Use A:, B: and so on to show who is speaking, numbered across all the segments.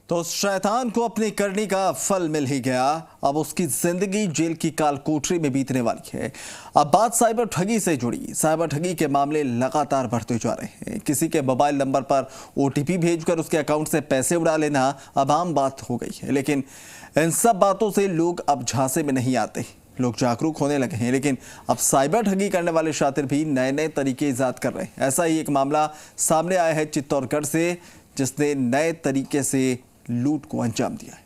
A: तो उस शैतान को अपनी करनी का फल मिल ही गया। अब उसकी जिंदगी जेल की काल कोठरी में बीतने वाली है। अब बात साइबर ठगी से जुड़ी। साइबर ठगी के मामले लगातार बढ़ते जा रहे हैं। किसी के मोबाइल नंबर पर ओटीपी भेजकर उसके अकाउंट से पैसे उड़ा लेना अब आम बात हो गई है। लेकिन इन सब बातों से लोग अब झांसे में नहीं आते। लोग जागरूक होने लगे हैं, लेकिन अब साइबर ठगी करने वाले शातिर भी नए नए तरीके ईजाद कर रहे हैं। ऐसा ही एक मामला सामने आया है चित्तौड़गढ़ से, जिसने नए तरीके से लूट को अंजाम दिया है।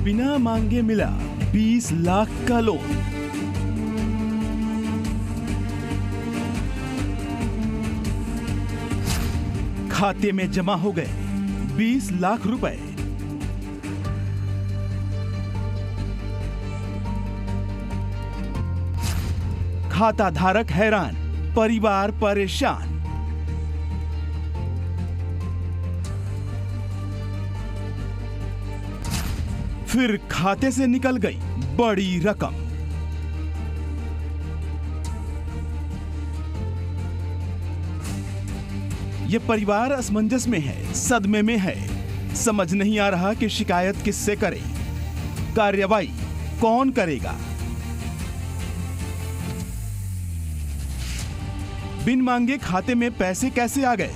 B: बिना मांगे मिला 20 लाख का लोन। खाते में जमा हो गए 20 लाख रुपए। खाता धारक हैरान, परिवार परेशान। फिर खाते से निकल गई बड़ी रकम। ये परिवार असमंजस में है, सदमे में है। समझ नहीं आ रहा कि शिकायत किससे करें, कार्रवाई कौन करेगा। बिन मांगे खाते में पैसे कैसे आ गए?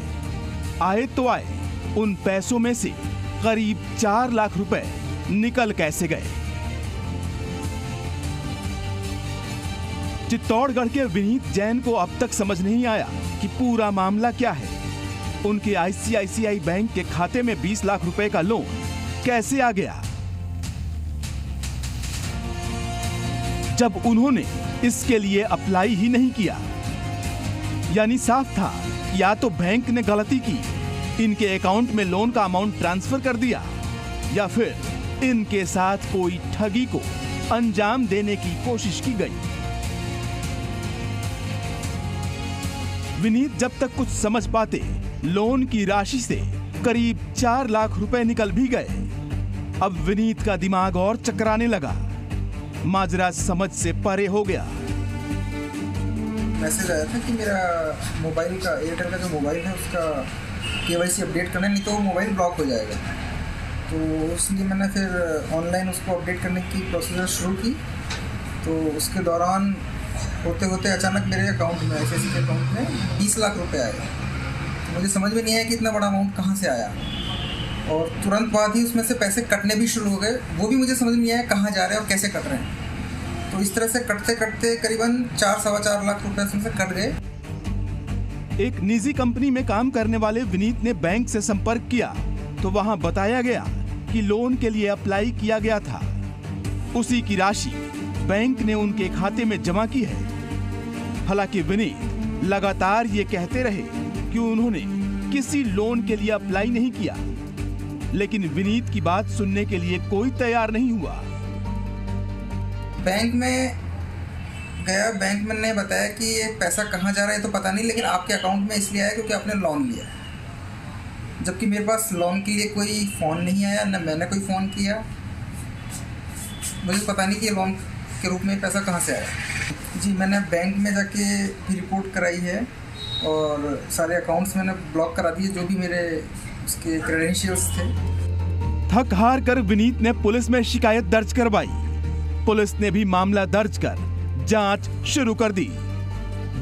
B: आए तो आए, उन पैसों में से करीब 4 लाख रुपए निकल कैसे गए? चित्तौड़गढ़ के विनीत जैन को अब तक समझ नहीं आया कि पूरा मामला क्या है। उनके आईसीआईसीआई बैंक के खाते में 20 लाख रुपए का लोन कैसे आ गया? जब उन्होंने इसके लिए अप्लाई ही नहीं किया। यानी साफ था, या तो बैंक ने गलती की, इनके अकाउंट में लोन का अमाउंट ट्रांसफर कर दिया, या फिर इनके साथ कोई ठगी को अंजाम देने की कोशिश की गई। विनीत जब तक कुछ समझ पाते, लोन की राशि से करीब 4 लाख रुपए निकल भी गए। अब विनीत का दिमाग और चकराने लगा। माजरा समझ से परे हो गया।
C: मैसेज आया था कि मेरा मोबाइल का, एयरटेल का जो मोबाइल है उसका केवाईसी अपडेट करना है, नहीं तो वो मोबाइल ब्लॉक हो जाएगा। तो इसलिए मैंने फिर ऑनलाइन उसको अपडेट करने की प्रोसीजर शुरू की। तो उसके दौरान होते होते अचानक मेरे अकाउंट में, आईसीआईसीआई के अकाउंट में 20 लाख रुपए आए। तो मुझे समझ में नहीं आया कि इतना बड़ा अमाउंट कहाँ से आया, और तुरंत बाद ही उसमें से पैसे कटने भी शुरू हो गए। वो भी मुझे समझ में नहीं आया कहाँ जा रहे हैं और कैसे कट रहे हैं। तो इस तरह से कटते कटते करीबन 4-4.25 लाख रुपए उसमें से कट गए।
B: एक निजी कंपनी में काम करने वाले विनीत ने बैंक से संपर्क किया तो वहां बताया गया कि लोन के लिए अप्लाई किया गया था। उसी की राशि बैंक ने उनके खाते में जमा की है। हालांकि विनीत लगातार ये कहते रहे कि उन्होंने किसी लोन के लिए अप्लाई नहीं किया, लेकिन विनीत की बात सुनने के लिए कोई तैयार नहीं हुआ।
C: बैंक में गया, बैंक में ने बताया कि ये पैसा कहाँ जा रहा है तो पता नहीं, लेकिन आपके अकाउंट में इसलिए आया क्योंकि आपने लोन लिया है। जबकि मेरे पास लोन के लिए कोई फ़ोन नहीं आया, न मैंने कोई फ़ोन किया। मुझे पता नहीं कि ये लोन के रूप में पैसा कहाँ से आया। जी, मैंने बैंक में जाके भी रिपोर्ट कराई है और सारे अकाउंट्स मैंने ब्लॉक करा दिए, जो भी मेरे उसके क्रेडेंशियल्स थे।
B: थक हार कर विनीत ने पुलिस में शिकायत दर्ज करवाई। पुलिस ने भी मामला दर्ज कर जांच शुरू कर दी।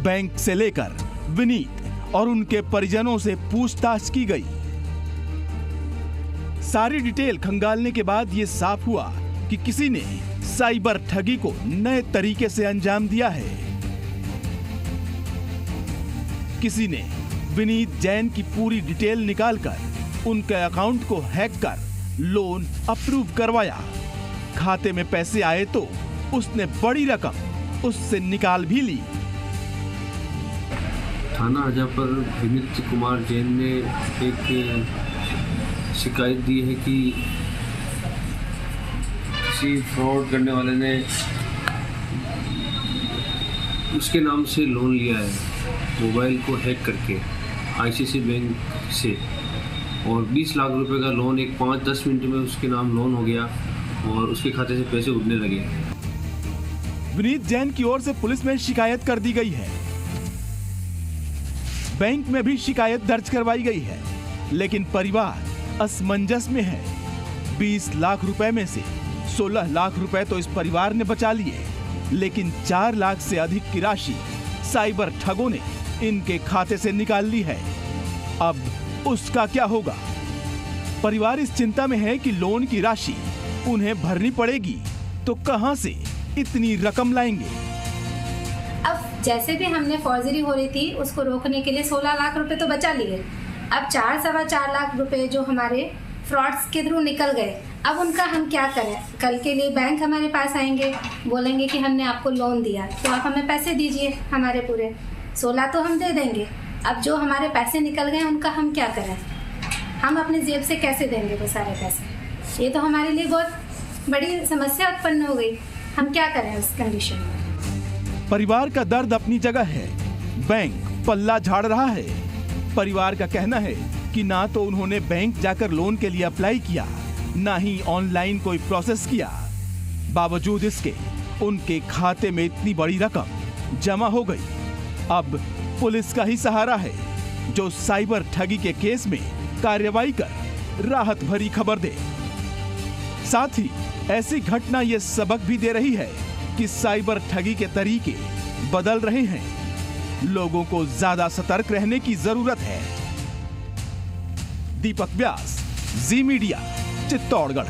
B: बैंक से लेकर विनीत और उनके परिजनों से पूछताछ की गई। सारी डिटेल खंगालने के बाद यह साफ हुआ कि किसी ने साइबर ठगी को नए तरीके से अंजाम दिया है। किसी ने विनीत जैन की पूरी डिटेल निकालकर उनके अकाउंट को हैक कर लोन अप्रूव करवाया। खाते में पैसे आए तो उसने बड़ी रकम उससे निकाल भी ली।
D: थाना हजा पर विनीत कुमार जैन ने एक शिकायत दी है कि किसी फ्रॉड करने वाले ने उसके नाम से लोन लिया है, मोबाइल को हैक करके आईसीआईसीआई बैंक से, और 20 लाख रुपए का लोन एक 5-10 मिनट में उसके नाम लोन हो गया। और उसके खाते से पैसे उड़ने लगे।
B: विनीत जैन की ओर से पुलिस में शिकायत कर दी गई है। बैंक में भी शिकायत दर्ज करवाई गई है, लेकिन परिवार असमंजस में है। 20 लाख रुपए में से 16 लाख रुपए तो इस परिवार ने बचा लिए, लेकिन 4 लाख से अधिक की राशि साइबर ठगों ने इनके खाते से निकाल ली है। अब उसका क्या होगा? परिवार इस चिंता में है कि लोन की राशि उन्हें भरनी पड़ेगी, तो कहां से इतनी रकम लाएंगे?
E: अब जैसे भी हमने फौजरी हो रही थी उसको रोकने के लिए 16 लाख रुपए तो बचा लिए। अब 4-4.25 लाख रुपए जो हमारे फ्रॉड्स के थ्रू निकल गए, अब उनका हम क्या करें? कल के लिए बैंक हमारे पास आएंगे, बोलेंगे कि हमने आपको लोन दिया तो आप हमें पैसे दीजिए हमारे पूरे। 16 तो हम दे देंगे, अब जो हमारे पैसे निकल गए उनका हम क्या करें? हम अपनी जेब से कैसे देंगे वो सारे पैसे? ये तो हमारे लिए बहुत बड़ी समस्या उत्पन्न हो गई। हम क्या करें उस कंडीशन में?
B: परिवार का दर्द अपनी जगह है, बैंक पल्ला झाड़ रहा है। परिवार का कहना है कि ना तो उन्होंने बैंक जाकर लोन के लिए अप्लाई किया, ना ही ऑनलाइन कोई प्रोसेस किया। बावजूद इसके उनके खाते में इतनी बड़ी रकम जमा हो गई। अब पुलिस का ही सहारा है, जो साइबर ठगी के केस में कार्रवाई कर राहत भरी खबर दे। साथ ही ऐसी घटना ये सबक भी दे रही है कि साइबर ठगी के तरीके बदल रहे हैं। लोगों को ज्यादा सतर्क रहने की जरूरत है। दीपक व्यास, जी मीडिया, चित्तौड़गढ़।